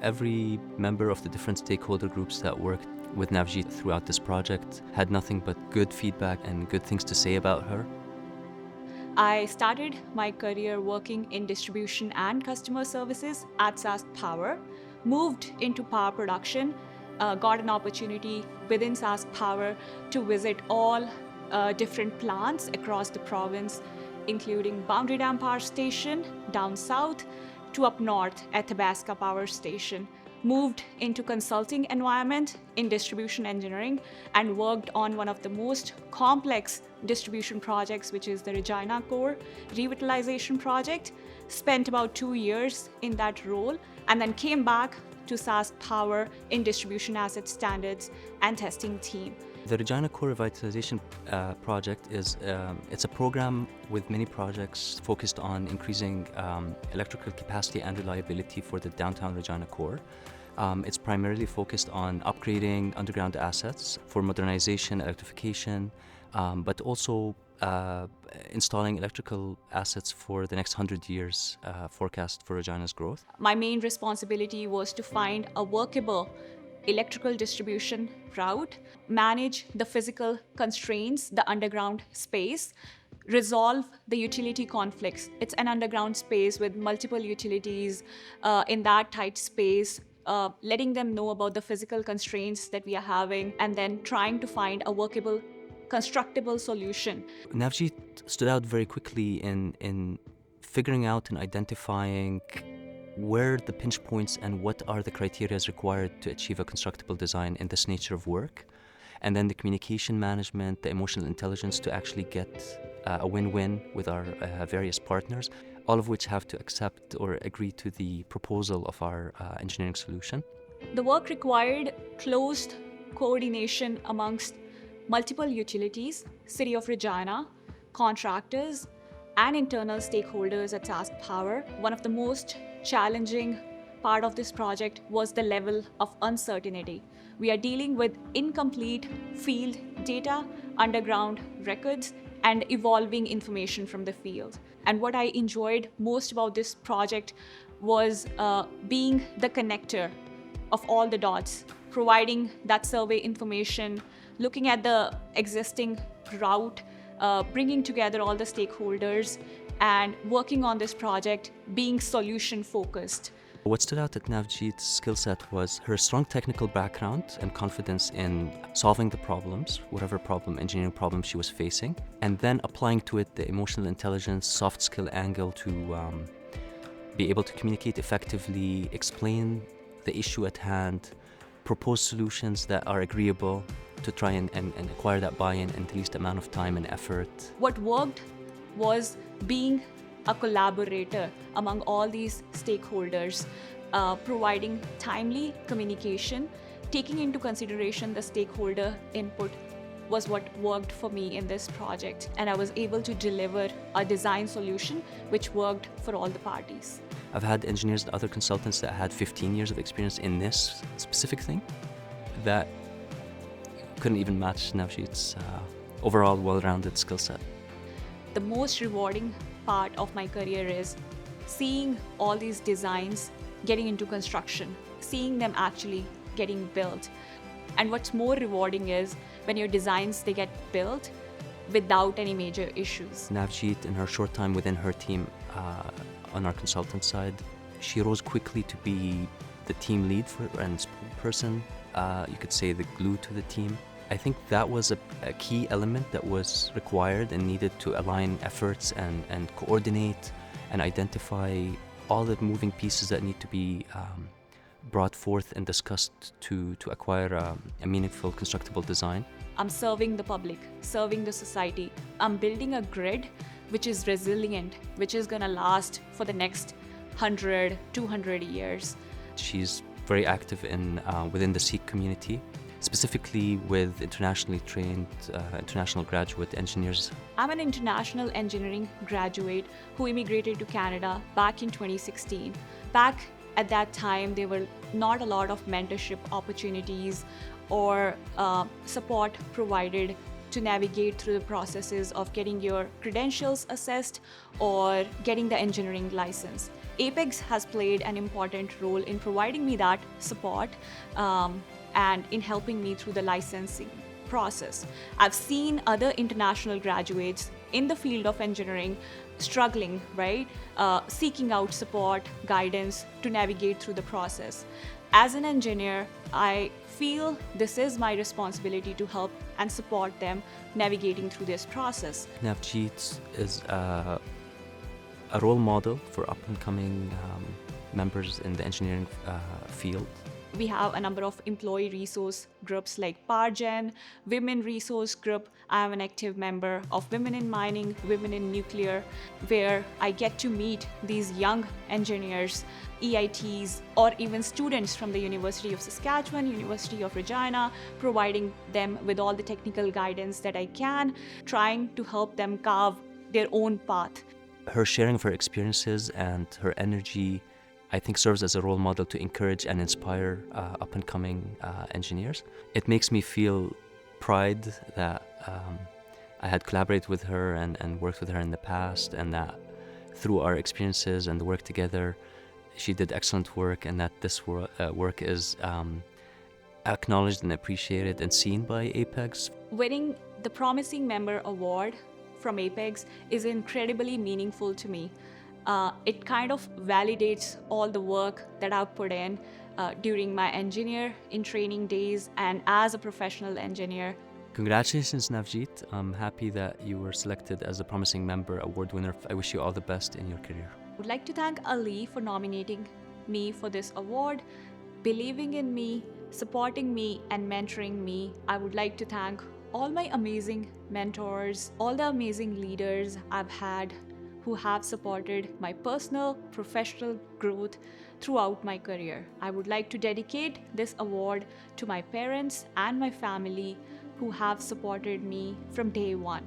Every member of the different stakeholder groups that worked with Navjeet throughout this project had nothing but good feedback and good things to say about her. I started my career working in distribution and customer services at SaskPower, moved into power production, got an opportunity within SaskPower to visit all different plants across the province, including Boundary Dam Power Station down south to up north at Athabasca Power Station. Moved into consulting environment in distribution engineering and worked on one of the most complex distribution projects, which is the Regina Core revitalization project. Spent about 2 years in that role and then came back to SaskPower in distribution asset standards and testing team. The Regina Core Revitalization project is it's a program with many projects focused on increasing electrical capacity and reliability for the downtown Regina Core. It's primarily focused on upgrading underground assets for modernization, electrification, but also installing electrical assets for the next 100 years forecast for Regina's growth. My main responsibility was to find a workable electrical distribution route, manage the physical constraints, the underground space, resolve the utility conflicts. It's an underground space with multiple utilities in that tight space, letting them know about the physical constraints that we are having, and then trying to find a workable, constructible solution. Navjeet stood out very quickly in figuring out and identifying where the pinch points and what are the criteria required to achieve a constructible design in this nature of work. And then the communication management, the emotional intelligence to actually get a win-win with our various partners, all of which have to accept or agree to the proposal of our engineering solution. The work required close coordination amongst multiple utilities, City of Regina, contractors, and internal stakeholders at SaskPower. One of the most challenging part of this project was the level of uncertainty. We are dealing with incomplete field data, underground records, and evolving information from the field. And what I enjoyed most about this project was being the connector of all the dots, providing that survey information, looking at the existing route, bringing together all the stakeholders, and working on this project, being solution focused. What stood out at Navjeet's skill set was her strong technical background and confidence in solving the problems, whatever engineering problem she was facing, and then applying to it the emotional intelligence, soft skill angle to be able to communicate effectively, explain the issue at hand, propose solutions that are agreeable to try and acquire that buy-in in the least amount of time and effort. What worked was being a collaborator among all these stakeholders, providing timely communication, taking into consideration the stakeholder input was what worked for me in this project. And I was able to deliver a design solution which worked for all the parties. I've had engineers and other consultants that had 15 years of experience in this specific thing that couldn't even match Navjeet's overall well-rounded skill set. The most rewarding part of my career is seeing all these designs getting into construction, seeing them actually getting built. And what's more rewarding is when your designs, they get built without any major issues. Navjeet, in her short time within her team on our consultant side, she rose quickly to be the team lead and spokesperson, you could say the glue to the team. I think that was a key element that was required and needed to align efforts and coordinate and identify all the moving pieces that need to be brought forth and discussed to acquire a meaningful constructible design. I'm serving the public, serving the society. I'm building a grid which is resilient, which is gonna last for the next 100, 200 years. She's very active within the Sikh community, specifically with internationally trained, international graduate engineers. I'm an international engineering graduate who immigrated to Canada back in 2016. Back at that time, there were not a lot of mentorship opportunities or support provided to navigate through the processes of getting your credentials assessed or getting the engineering license. APEGS has played an important role in providing me that support and in helping me through the licensing process. I've seen other international graduates in the field of engineering struggling, right? Seeking out support, guidance to navigate through the process. As an engineer, I feel this is my responsibility to help and support them navigating through this process. Navjeet is a role model for up-and-coming members in the engineering field. We have a number of employee resource groups like PowerGen, Women Resource Group. I am an active member of Women in Mining, Women in Nuclear, where I get to meet these young engineers, EITs, or even students from the University of Saskatchewan, University of Regina, providing them with all the technical guidance that I can, trying to help them carve their own path. Her sharing of her experiences and her energy, I think, serves as a role model to encourage and inspire up-and-coming engineers. It makes me feel pride that I had collaborated with her and worked with her in the past, and that through our experiences and the work together, she did excellent work, and that this work is acknowledged and appreciated and seen by APEGS. Winning the Promising Member Award from APEGS is incredibly meaningful to me. It kind of validates all the work that I've put in during my engineer in training days and as a professional engineer. Congratulations, Navjeet. I'm happy that you were selected as a Promising Member Award winner. I wish you all the best in your career. I would like to thank Ali for nominating me for this award, believing in me, supporting me, and mentoring me. I would like to thank all my amazing mentors, all the amazing leaders I've had who have supported my personal, professional growth throughout my career. I would like to dedicate this award to my parents and my family who have supported me from day one.